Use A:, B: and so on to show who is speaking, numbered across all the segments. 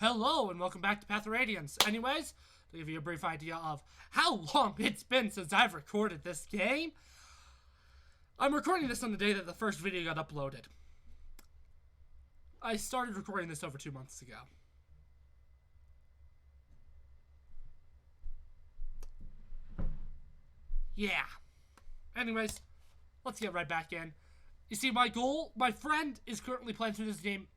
A: Hello and welcome back to Path of Radiance. Anyways, to give you a brief idea of how long it's been since I've recorded this game, I'm recording this on the day that the first video got uploaded. I started recording this over 2 months ago. Yeah. Anyways, let's get right back in. You see, my friend is currently playing through this game.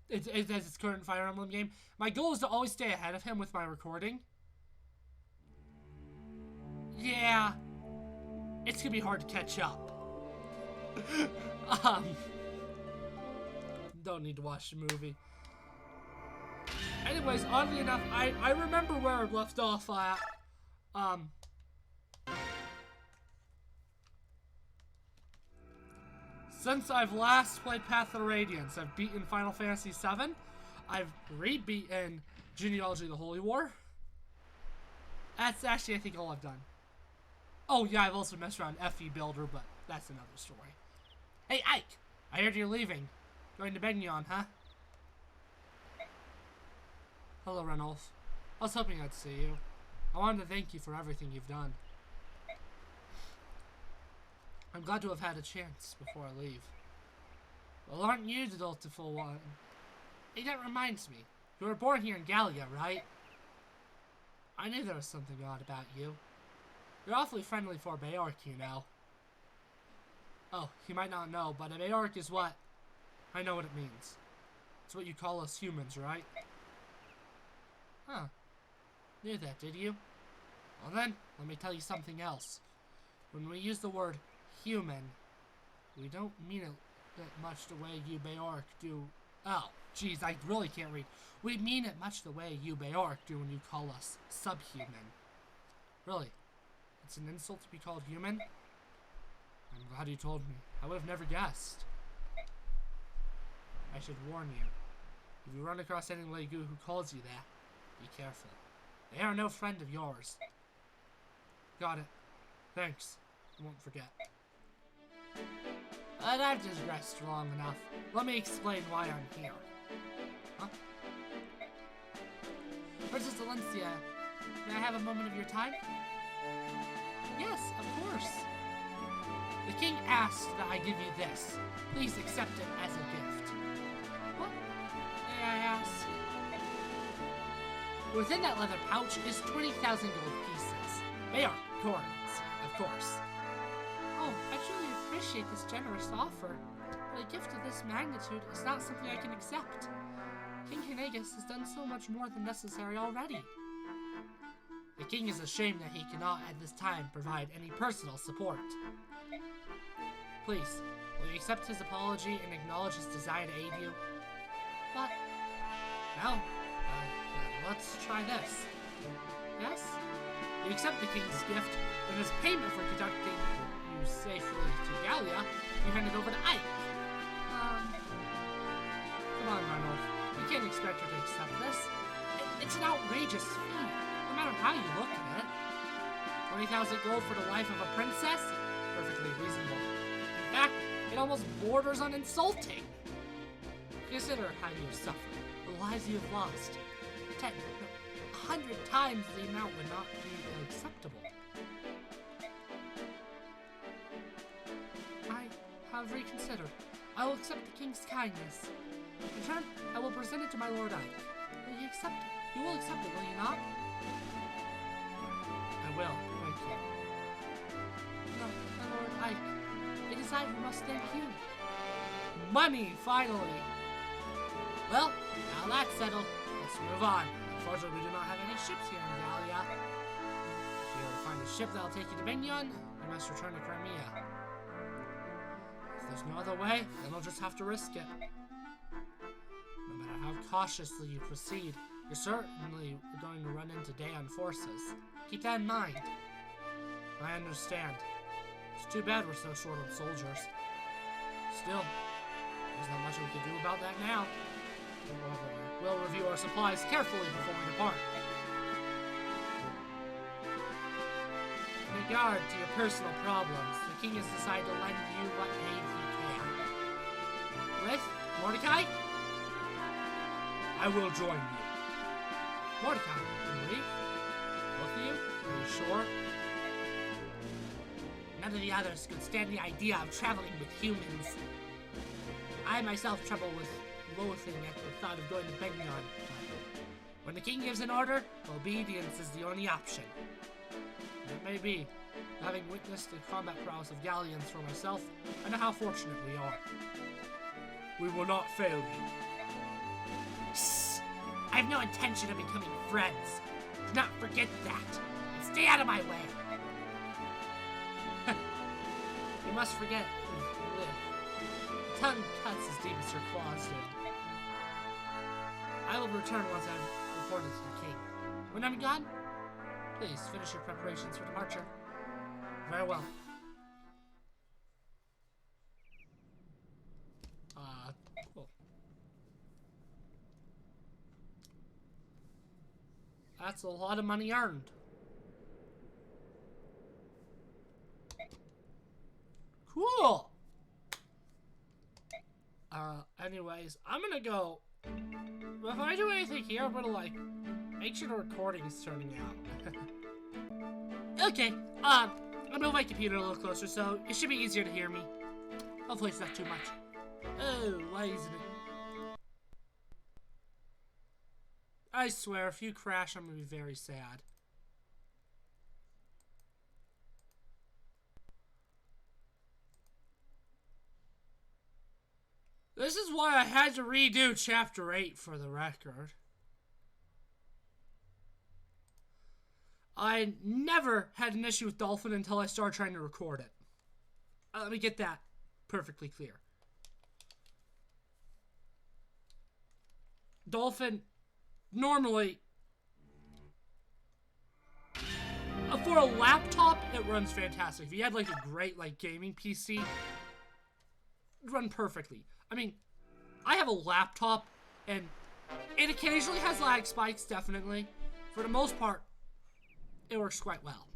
A: It's his current Fire Emblem game. My goal is to always stay ahead of him with my recording. Yeah. It's gonna be hard to catch up. Don't need to watch the movie. Anyways, oddly enough, I remember where I left off at. Since I've last played Path of Radiance, I've beaten Final Fantasy VII. I've re-beaten Genealogy of the Holy War. That's actually, I think, all I've done. Oh, yeah, I've also messed around FE Builder, but that's another story. Hey, Ike! I heard you're leaving. Going to Benyon, huh? Hello, Reynolds. I was hoping I'd see you. I wanted to thank you for everything you've done. I'm glad to have had a chance before I leave. Well, aren't you the dutiful one? Hey, that reminds me. You were born here in Gallia, right? I knew there was something odd about you. You're awfully friendly for a Bayork, you know. Oh, you might not know, but a Bayork is what? I know what it means. It's what you call us humans, right? Huh. Knew that, did you? Well then, let me tell you something else. When we use the word human, we don't mean it that much the way you Bayork do. Oh, jeez, I really can't read. We mean it much the way you Bayork do when you call us subhuman. Really, it's an insult to be called human? I'm glad you told me. I would have never guessed. I should warn you. If you run across any Legu who calls you that, be careful. They are no friend of yours. Got it. Thanks. I won't forget. But I've digressed long enough. Let me explain why I'm here. Huh? Princess Valencia, may I have a moment of your time? Yes, of course. The king asked that I give you this. Please accept it as a gift. What? May I ask? Within that leather pouch is 20,000 gold pieces. They are coins, of course. Oh, I truly appreciate this generous offer, but a gift of this magnitude is not something I can accept. King Hinegas has done so much more than necessary already. The king is ashamed that he cannot at this time provide any personal support. Please, will you accept his apology and acknowledge his desire to aid you? But, well, let's try this. Yes? You accept the king's gift, and as payment for conducting you safely to Gallia, you hand it over to Ike. Come on, Arnold. You can't expect her to accept this. It's an outrageous fee, no matter how you look at it. 20,000 gold for the life of a princess? Perfectly reasonable. In fact, it almost borders on insulting. Consider how you have suffered, the lives you have lost. 100 times the amount would not be acceptable. I have reconsidered. I will accept the king's kindness. In turn, I will present it to my Lord Ike. Will you accept it? You will accept it, will you not? I will, thank you. No, my Lord Ike, it is I who must thank you. Money, finally! Well, now that's settled. Let's move on. Unfortunately, we do not have any ships here in Gallia. If you were to find a ship that'll take you to Benyon, you must return to Crimea. If there's no other way, then we'll just have to risk it. No matter how cautiously you proceed, you're certainly going to run into Daeon forces. Keep that in mind. I understand. It's too bad we're so short on soldiers. Still, there's not much we can do about that now. We'll review our supplies carefully before we depart. In regard to your personal problems, the king has decided to lend you what aid he can. With Mordecai? I will join you. Mordecai, can you leave? Both of you? Are you sure? None of the others could stand the idea of traveling with humans. I myself trouble with loathing at the thought of going to Begnion. When the king gives an order, obedience is the only option. It may be. Having witnessed the combat prowess of galleons for myself, I know how fortunate we are. We will not fail you. Shh! I have no intention of becoming friends. Do not forget that. And stay out of my way. You must forget who you live. The tongue cuts as deep as your claws do. I will return once I've reported to the king. When I'm gone, please finish your preparations for departure. Very well. Cool. That's a lot of money earned. Cool. Anyways, I'm gonna go. If I do anything here, I'm gonna like make sure the recording is turning out. Okay. I'm gonna move my computer a little closer, so it should be easier to hear me. Hopefully, it's not too much. Oh, why isn't it? I swear, if you crash, I'm gonna be very sad. This is why I had to redo Chapter 8 for the record. I never had an issue with Dolphin until I started trying to record it. Let me get that perfectly clear. Dolphin, normally, for a laptop, it runs fantastic. If you had like a great like gaming PC, it'd run perfectly. I mean, I have a laptop, and it occasionally has lag spikes, definitely. For the most part, it works quite well.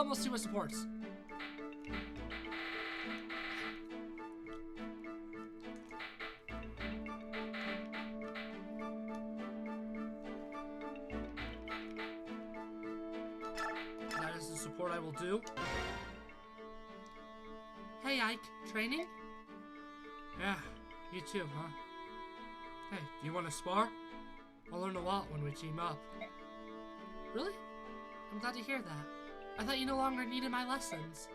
A: Let's see what supports. That is the support I will do. Hey, Ike. Training? Yeah, you too, huh? Hey, do you want to spar? I'll learn a lot when we team up. Really? I'm glad to hear that. I thought you no longer needed my lessons.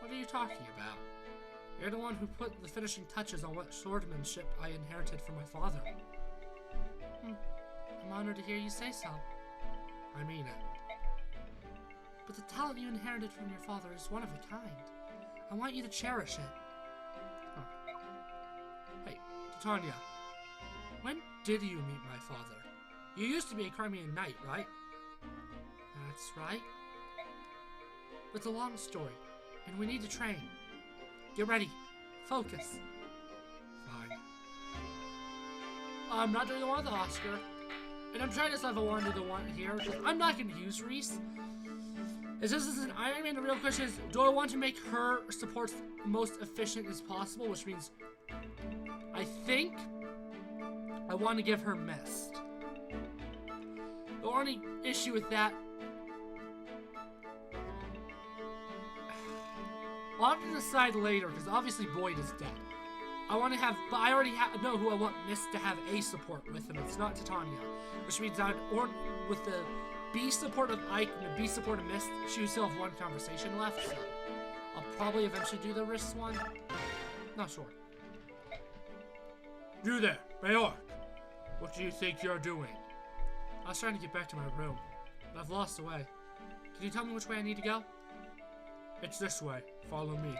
A: What are you talking about? You're the one who put the finishing touches on what swordsmanship I inherited from my father. I'm honored to hear you say so. I mean it. But the talent you inherited from your father is one of a kind. I want you to cherish it. Huh. Hey, Titania. When did you meet my father? You used to be a Crimean knight, right? That's right. It's a long story, and we need to train. Get ready. Focus. Fine. I'm not doing the one with the Oscar, and I'm trying to decide if I want to do the one here, because I'm not going to use Reese. As this is an Iron Man, the real question is, do I want to make her supports the most efficient as possible, which means I think I want to give her Mist. The only issue with that, I'll have to decide later, because obviously Boyd is dead. I want to have, but I already know who I want Mist to have a support with, and it's not Titania, which means or with the B support of Ike and the B support of Mist, she would still have one conversation left, so I'll probably eventually do the wrist one. Not sure. You there, Bayor. What do you think you're doing? I was trying to get back to my room, but I've lost the way. Can you tell me which way I need to go? It's this way. Follow me.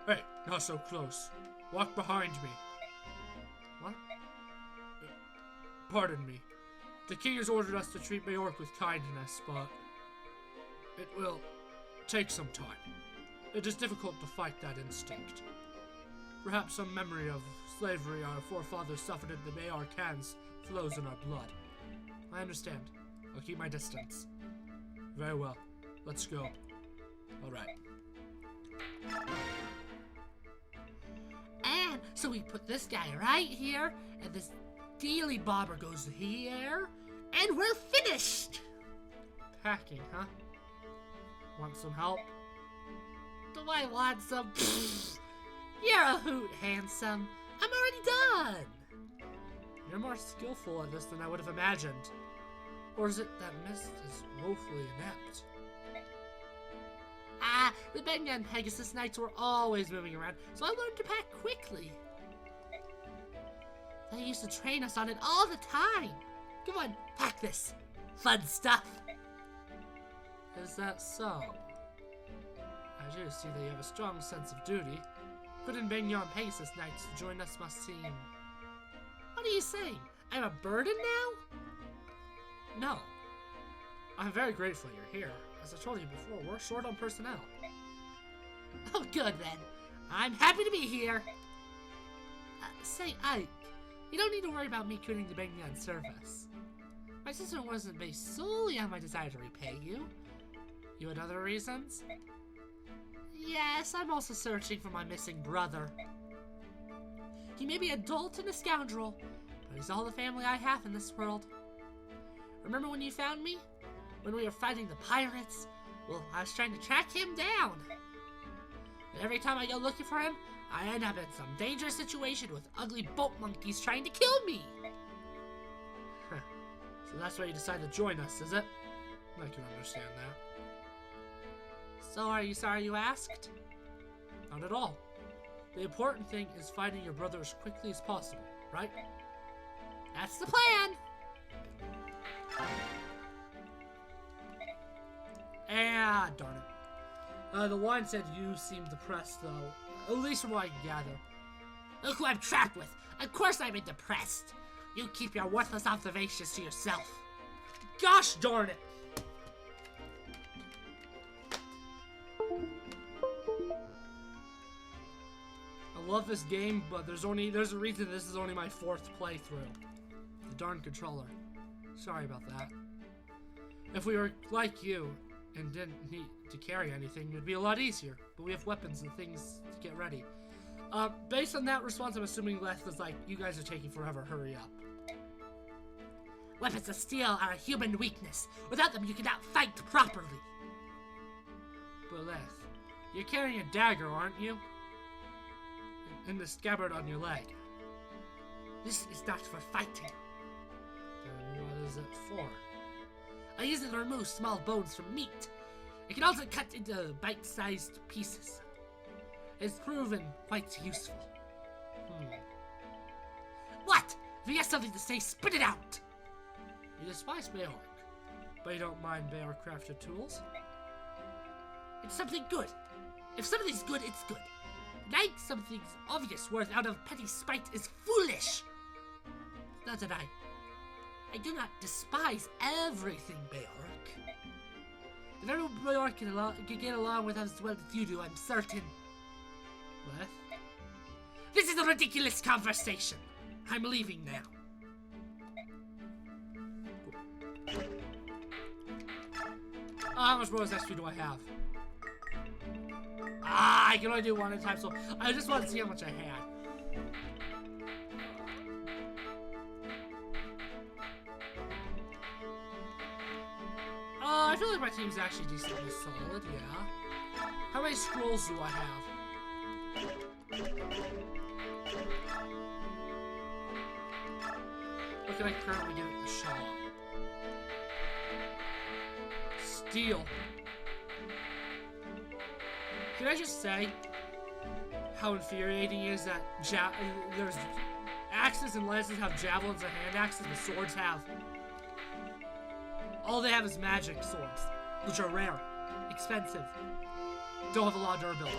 A: Hey, not so close. Walk behind me. What? Pardon me. The king has ordered us to treat Majork with kindness, but it will take some time. It is difficult to fight that instinct. Perhaps some memory of slavery our forefathers suffered in the Majork hands flows in our blood. I understand. I'll keep my distance. Very well. Let's go. Alright. So we put this guy right here, and this dealy bobber goes here, and we're finished! Packing, huh? Want some help? Do I want some? Pfft. You're a hoot, handsome. I'm already done! You're more skillful at this than I would have imagined. Or is it that Mist is woefully inept? The Benga and Pegasus Knights were always moving around, so I learned to pack quickly. They used to train us on it all the time. Come on, pack this. Fun stuff. Is that so? I do see that you have a strong sense of duty. Couldn't Benga and Pegasus Knights to join us must seem... What are you saying? I'm a burden now? No. I'm very grateful you're here. As I told you before, we're short on personnel. Oh, good then. I'm happy to be here. Say, Ike, you don't need to worry about me quitting the Bengan service. My sister wasn't based solely on my desire to repay you. You had other reasons? Yes, I'm also searching for my missing brother. He may be a dolt and a scoundrel, but he's all the family I have in this world. Remember when you found me? When we were fighting the pirates? Well, I was trying to track him down. And every time I go looking for him, I end up in some dangerous situation with ugly boat monkeys trying to kill me. So that's why you decided to join us, is it? I can understand that. So are you sorry you asked? Not at all. The important thing is finding your brother as quickly as possible, right? That's the plan! Ah, darn it. The line said you seem depressed, though. At least from what I can gather. Look who I'm trapped with. Of course I'm depressed. You keep your worthless observations to yourself. Gosh darn it! I love this game, but there's a reason this is only my 4th playthrough. The darn controller. Sorry about that. If we were like you, and didn't need to carry anything, it would be a lot easier. But we have weapons and things to get ready. Based on that response, I'm assuming Leth was like, you guys are taking forever, hurry up. Weapons of steel are a human weakness. Without them, you cannot fight properly. But Leth, you're carrying a dagger, aren't you? In the scabbard on your leg. This is not for fighting. Then what is it for? I use it to remove small bones from meat. It can also cut into bite-sized pieces. It's proven quite useful. What? If you have something to say, spit it out! You despise Beork, but you don't mind Beork-crafted tools? It's something good. If something's good, it's good. Denying something's obvious worth out of petty spite is foolish! Not that I do not despise everything, Beork. If everyone Beork can get along with us as well as you do, I'm certain. What? This is a ridiculous conversation. I'm leaving now. How much bonus XP do I have? I can only do one at a time, so I just want to see how much I had. I feel like my team's actually decently solid, yeah. How many scrolls do I have? What can I currently get at the shop? Steel. Can I just say how infuriating it is that there's axes and lances have javelins and hand axes, but swords have... all they have is magic swords, which are rare, expensive, don't have a lot of durability.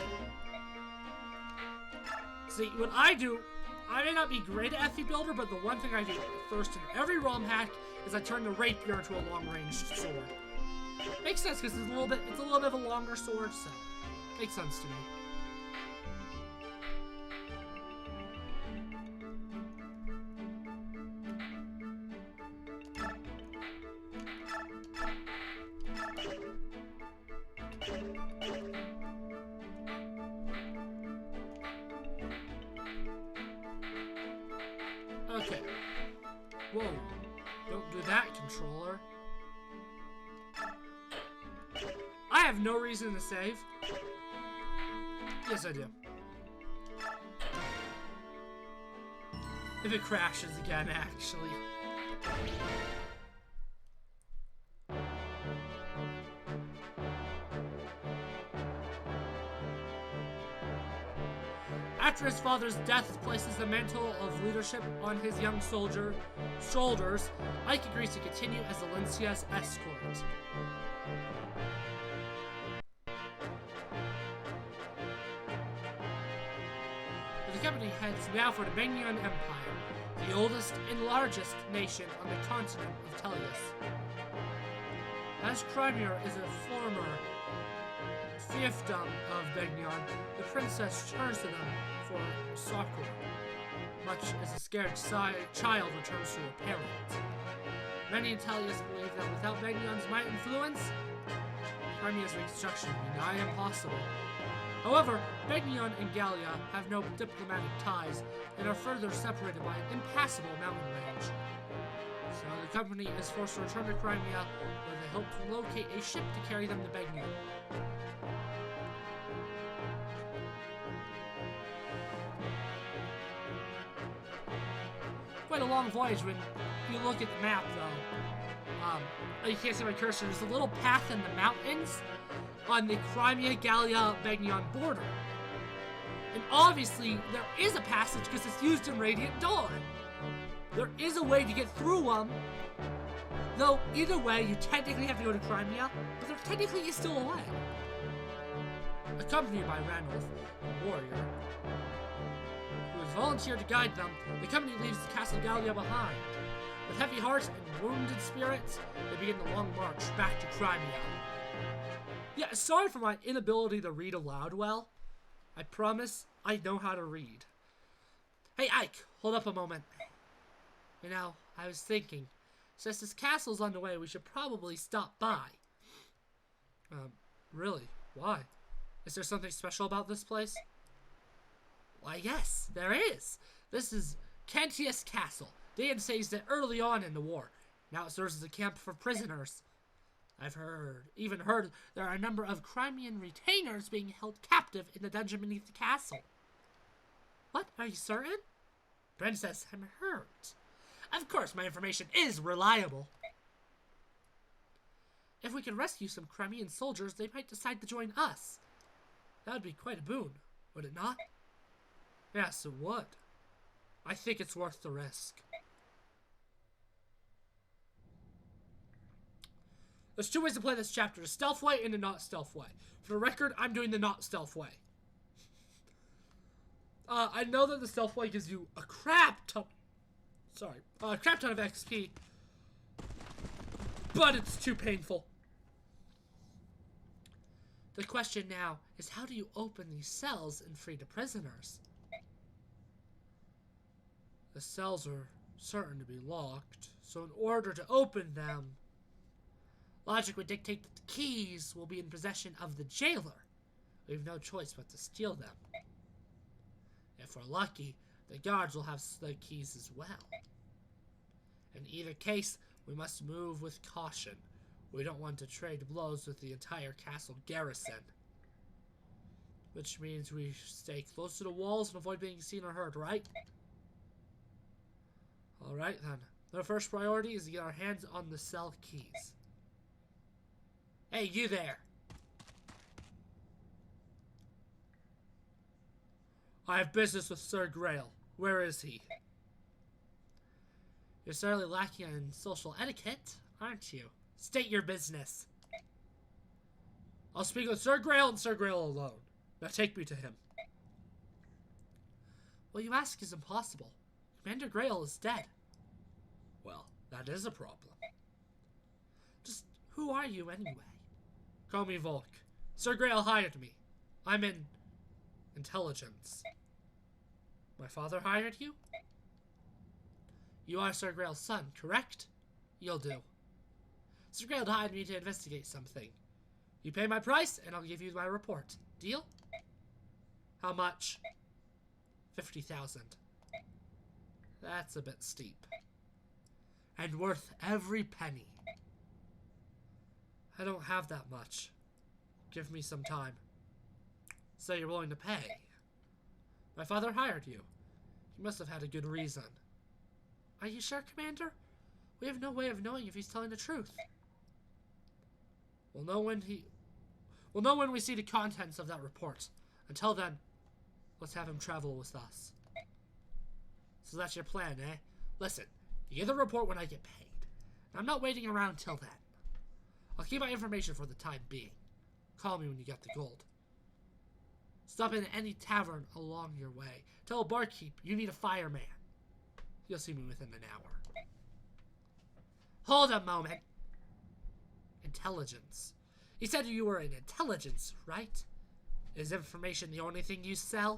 A: See, what I do, I may not be great at FE Builder, but the one thing I do first in every ROM hack is I turn the rapier into a long-range sword. Makes sense because it's a little bit of a longer sword, so makes sense to me. Okay. Whoa. Don't do that, controller. I have no reason to save. Yes, I do. If it crashes again, actually. After his father's death places the mantle of leadership on his young shoulders, Ike agrees to continue as Alencia's escort. The company heads now for the Benyon Empire, the oldest and largest nation on the continent of Tellius. As Crimea is a former fiefdom of Benyon, the princess turns to them for succor, much as a scared child returns to a parent. Many in Tellius believe that without Benyon's might and influence, Crimea's reconstruction would be nigh impossible. However, Benyon and Gallia have no diplomatic ties and are further separated by an impassable mountain range. So the company is forced to return to Crimea, where they hope to locate a ship to carry them to Benyon. Quite a long voyage when you look at the map, though. You can't see my cursor. There's a little path in the mountains on the Crimea-Gallia-Benyon border. And obviously, there is a passage because it's used in Radiant Dawn. There is a way to get through them. Though, either way, you technically have to go to Crimea, but there technically is still a way. Accompanied by Ranulf, a warrior, who has volunteered to guide them, the company leaves the Castle Gallia behind. With heavy hearts and wounded spirits, they begin the long march back to Crimea. Yeah, sorry for my inability to read aloud well. I promise I know how to read. Hey, Ike, hold up a moment. You know, I was thinking, since this castle's on the way, we should probably stop by. Really? Why? Is there something special about this place? Why, yes, there is. This is Cantius Castle. Dan says it early on in the war. Now it serves as a camp for prisoners. I've even heard there are a number of Crimean retainers being held captive in the dungeon beneath the castle. What? Are you certain? Princess, I'm hurt. Of course, my information is reliable. If we can rescue some Crimean soldiers, they might decide to join us. That would be quite a boon, would it not? Yes, it would. I think it's worth the risk. There's two ways to play this chapter, the stealth way and the not stealth way. For the record, I'm doing the not stealth way. I know that the stealth way gives you a crap ton of XP, but it's too painful. The question now is, how do you open these cells and free the prisoners? The cells are certain to be locked, so in order to open them, logic would dictate that the keys will be in possession of the jailer. We have no choice but to steal them. If we're lucky, the guards will have the keys as well. In either case, we must move with caution. We don't want to trade blows with the entire castle garrison. Which means we stay close to the walls and avoid being seen or heard, right? Alright then. Our first priority is to get our hands on the cell keys. Hey, you there! I have business with Sir Grail. Where is he? You're certainly lacking in social etiquette, aren't you? State your business. I'll speak with Sir Grail and Sir Grail alone. Now take me to him. What you ask is impossible. Commander Grail is dead. Well, that is a problem. Just who are you anyway? Call me Volk. Sir Grail hired me. I'm in intelligence. My father hired you? You are Sir Grail's son, correct? You'll do. Sir Grail hired me to investigate something. You pay my price, and I'll give you my report. Deal? How much? 50,000. That's a bit steep. And worth every penny. I don't have that much. Give me some time. So you're willing to pay. My father hired you. He must have had a good reason. Are you sure, Commander? We have no way of knowing if he's telling the truth. We'll know when we see the contents of that report. Until then, let's have him travel with us. So that's your plan, eh? Listen, you get the report when I get paid. I'm not waiting around till then. I'll keep my information for the time being. Call me when you get the gold. Stop in any tavern along your way. Tell a barkeep you need a fireman. You'll see me within an hour. Hold a moment. Intelligence. You said you were in intelligence, right? Is information the only thing you sell?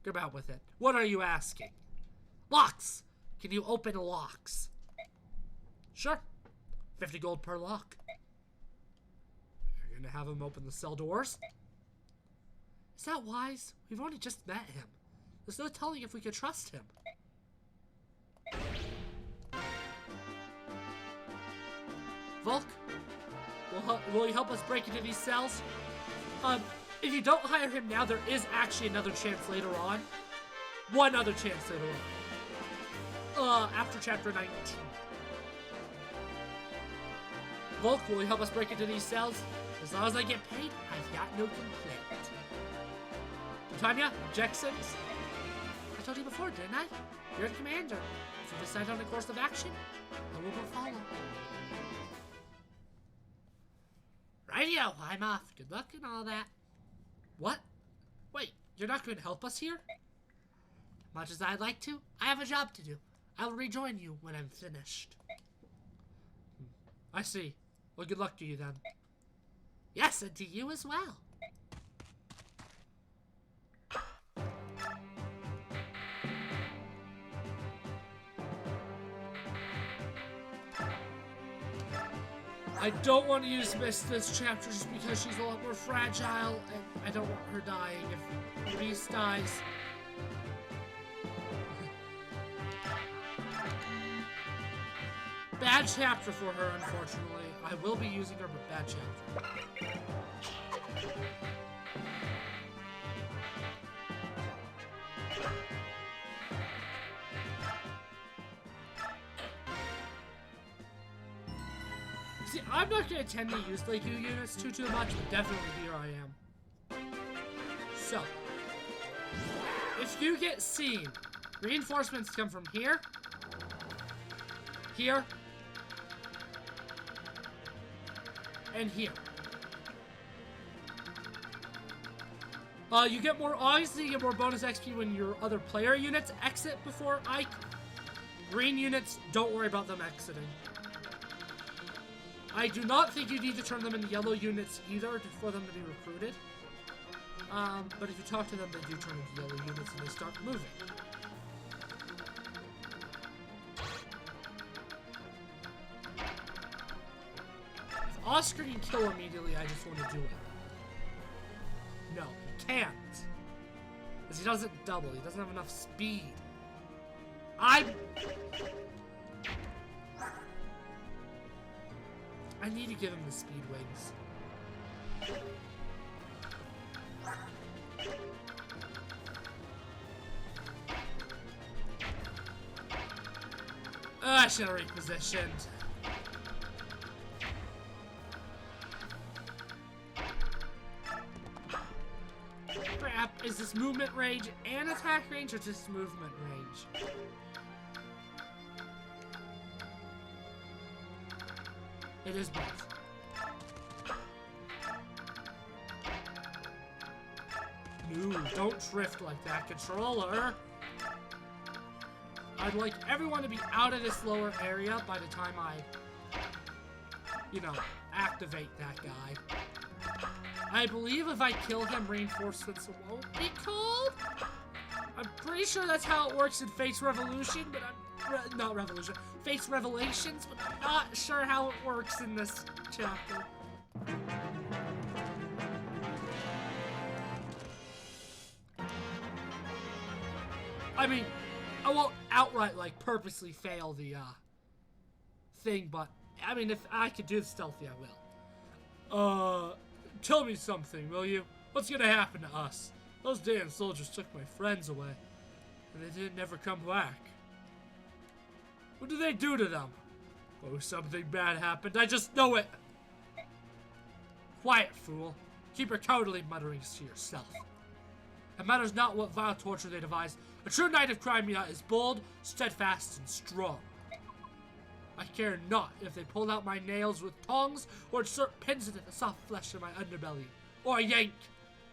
A: Go about with it. What are you asking? Locks! Can you open locks? Sure. 50 gold per lock. You're gonna have him open the cell doors? Is that wise? We've only just met him. There's no telling if we could trust him. Volk? Will you help us break into these cells? If you don't hire him now, there is actually another chance later on. One other chance later on. After chapter 19. Volk, will you help us break into these cells? As long as I get paid, I've got no complaint. Tanya, Jacksons? I told you before, didn't I? You're the commander. If you decide on the course of action, I will follow. Radio, I'm off. Good luck and all that. What? Wait, you're not going to help us here? Much as I'd like to, I have a job to do. I'll rejoin you when I'm finished. I see. Well, good luck to you then. Yes, and to you as well. I don't want to use Miss this chapter just because she's a lot more fragile, and I don't want her dying if Reese dies. Bad chapter for her, unfortunately. I will be using her, but bad chapter. See, I'm not going to tend to use like you units too much, but definitely here I am. So, if you get seen, reinforcements come from here, here, and here. You get more, obviously you get more bonus XP when your other player units exit before green units, don't worry about them exiting. I do not think you need to turn them into yellow units either for them to be recruited. But if you talk to them, they do turn into yellow units and they start moving. If Oscar can kill immediately, I just want to do it. No, he can't. Because he doesn't double. He doesn't have enough speed. I need to give him the speed wings. I should have repositioned. Crap, is this movement range and attack range or just movement range? It is both. No, don't drift like that, controller. I'd like everyone to be out of this lower area by the time I, activate that guy. I believe if I kill him, reinforcements won't be called. I'm pretty sure that's how it works in Fates Revolution, but not Revolution. Fates Revelations, but I'm not sure how it works in this chapter. I mean, I won't outright, like, purposely fail the, thing, but, I mean, if I could do it stealthy, I will. Tell me something, will you? What's gonna happen to us? Those damn soldiers took my friends away, and they didn't never come back. What did they do to them? Oh, something bad happened. I just know it. Quiet, fool. Keep your cowardly mutterings to yourself. It matters not what vile torture they devise. A true knight of Crimea is bold, steadfast, and strong. I care not if they pull out my nails with tongs or insert pins into the soft flesh of my underbelly. Or yank.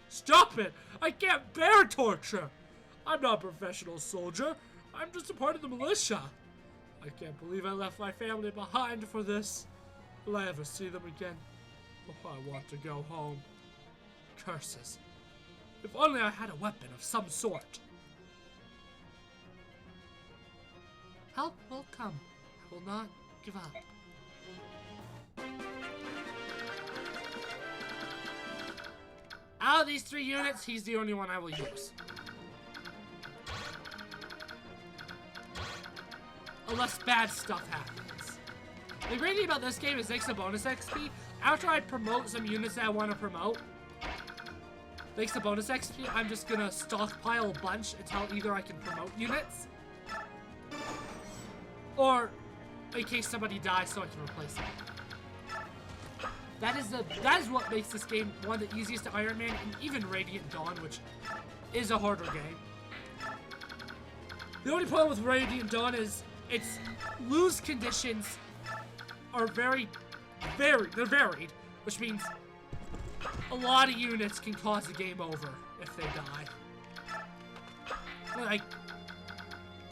A: Stop it! I can't bear torture! I'm not a professional soldier. I'm just a part of the militia. I can't believe I left my family behind for this. Will I ever see them again? Oh, I want to go home. Curses. If only I had a weapon of some sort. Help will come. I will not give up. Out of these 3 units, he's the only one I will use. Unless bad stuff happens. The great thing about this game is it makes a bonus XP. After I promote some units that I want to promote, thanks to bonus XP, I'm just gonna stockpile a bunch until either I can promote units, or in case somebody dies so I can replace them. That is what makes this game one of the easiest to Iron Man, and even Radiant Dawn, which is a harder game. The only problem with Radiant Dawn is its lose conditions are they're varied, which means a lot of units can cause the game over if they die. Like,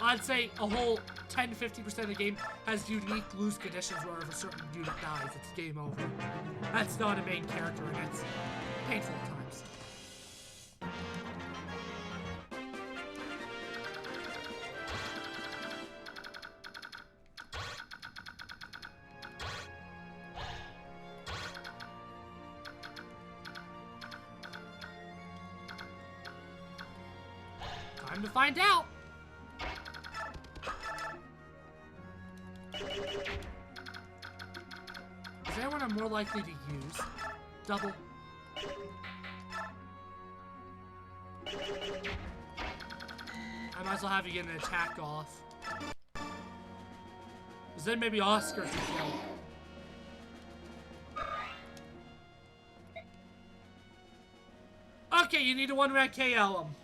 A: I'd say a whole 10-50% of the game has unique lose conditions where if a certain unit dies, it's game over. That's not a main character, and it's painful at times. Time to find out! Is there one I'm more likely to use? Double. I might as well have you get an attack off. Because then maybe Oscar can kill. Okay, you need a one-man KO him.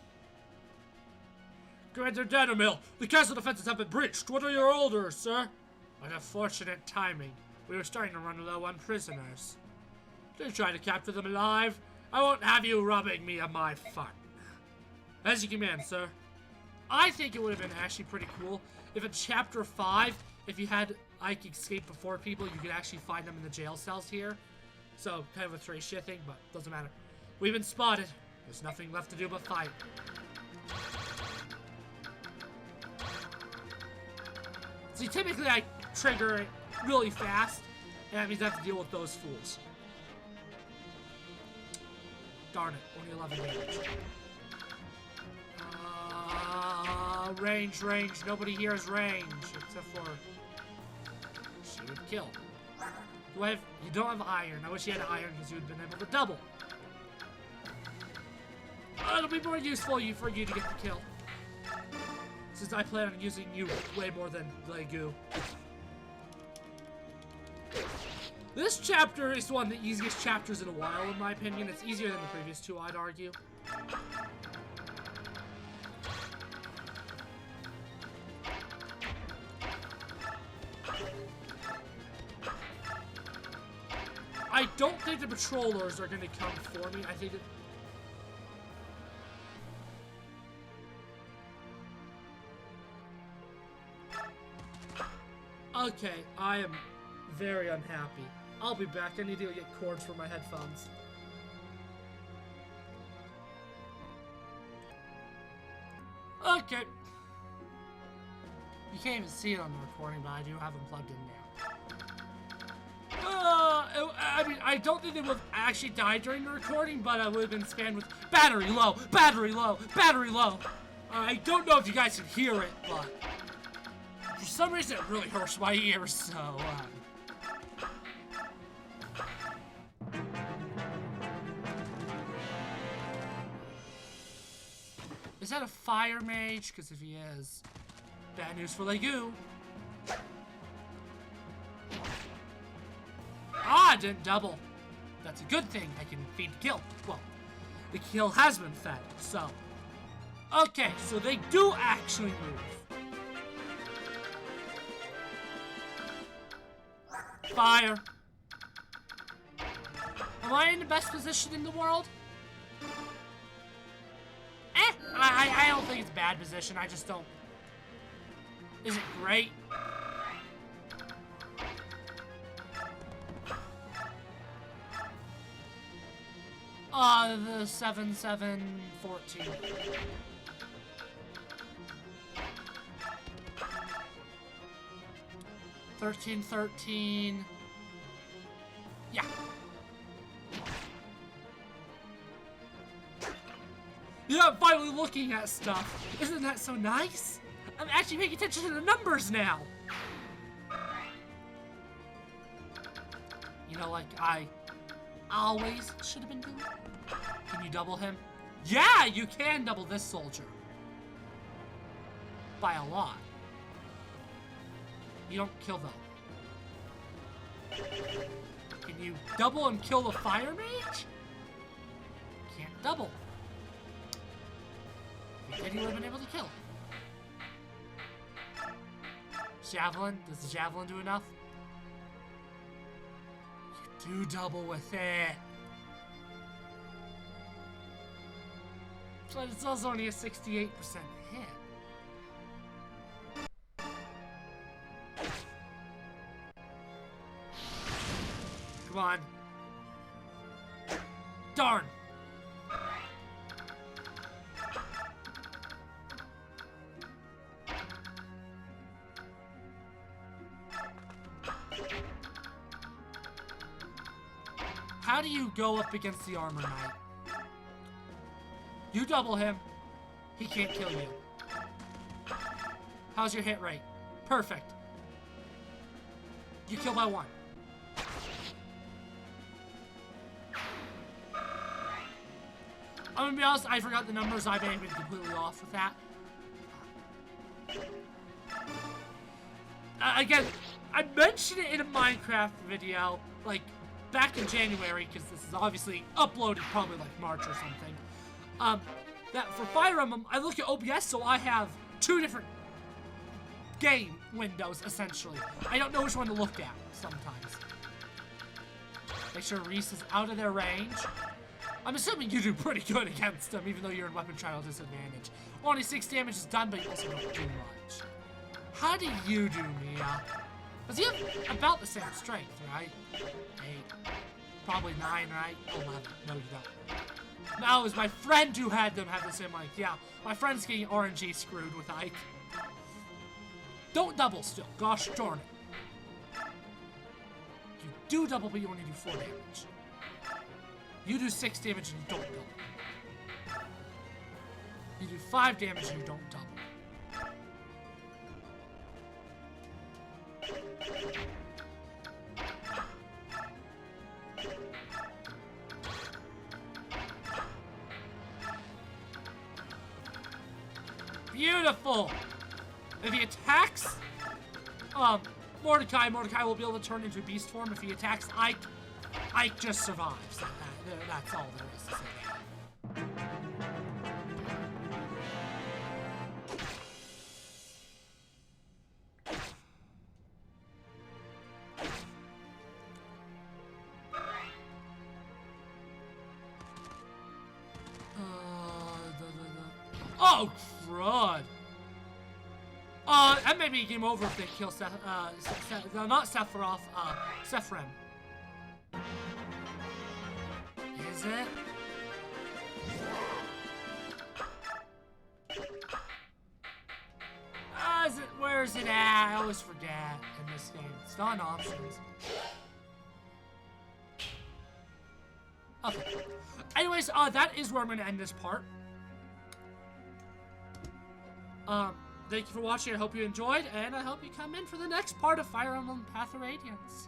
A: Commander Danomil, the castle defenses have been breached. What are your orders, sir? What unfortunate timing. We were starting to run low on prisoners. Did you try to capture them alive? I won't have you robbing me of my fun. As you command, sir. I think it would have been actually pretty cool if in Chapter 5, if you had Ike escape before people, you could actually find them in the jail cells here. So, kind of a Thracia thing, but doesn't matter. We've been spotted. There's nothing left to do but fight. See, typically I trigger it really fast, and that means I have to deal with those fools. Darn it, only 11 damage. Range. Nobody here has range, except for... She would kill. Do I have... You don't have iron. I wish you had iron, because you would have been able to double. It'll be more useful for you to get the kill. Since I plan on using you way more than Legu. This chapter is one of the easiest chapters in a while, in my opinion. It's easier than the previous 2, I'd argue. I don't think the patrollers are going to come for me. I think that... Okay, I am very unhappy. I'll be back. I need to go get cords for my headphones. Okay. You can't even see it on the recording, but I do have them plugged in now. I mean, I don't think they would have actually died during the recording, but I would have been spammed with battery low, battery low, battery low. I don't know if you guys can hear it, but for some reason it really hurts my ears, so, Is that a fire mage? Because if he is, bad news for Legu. Ah, didn't double. That's a good thing. I can feed the kill. Well, the kill has been fed, so. Okay, so they do actually move. Fire. Am I in the best position in the world? I don't think it's a bad position. I just don't. Is it great? The 7-7-14. 13-13. Yeah. Yeah, I'm finally looking at stuff. Isn't that so nice? I'm actually paying attention to the numbers now. You know, like I always should have been doing. Can you double him? Yeah, you can double this soldier. By a lot. You don't kill them. Can you double and kill the fire mage? Can't double. Then you would have been able to kill him. Javelin? Does the javelin do enough? You do double with it. But it's also only a 68% hit. Come on. Darn. How do you go up against the armor knight? You double him. He can't kill you. How's your hit rate? Perfect. You kill by 1. I'm gonna be honest, I forgot the numbers. I may have been completely off with that. Again, I mentioned it in a Minecraft video, like, back in January, because this is obviously uploaded probably like March or something. That for Fire Emblem, I look at OBS, so I have 2 different game windows, essentially. I don't know which one to look at, sometimes. Make sure Reese is out of their range. I'm assuming you do pretty good against them, even though you're in weapon trial disadvantage. Only 6 damage is done, but you also don't do much. How do you do, Mia? Because you have about the same strength, right? 8. Probably 9, right? 11. No, you don't. No, it was my friend who had them have the same length. Yeah, my friend's getting RNG screwed with Ike. Don't double still. Gosh darn it. You do double, but you only do 4 damage. You do 6 damage and you don't double. You do 5 damage and you don't double. Beautiful! If he attacks, Mordecai will be able to turn into beast form. If he attacks Ike, Ike just survives. That's all there is to say. Oh, crud. That may be a game over if they kill no, not Sephiroth, Sephirim. Is it? Where is it at? I always forget in this game. It's not in options. Okay. Anyways, that is where I'm gonna end this part. Thank you for watching. I hope you enjoyed, and I hope you come in for the next part of Fire Emblem Path of Radiance.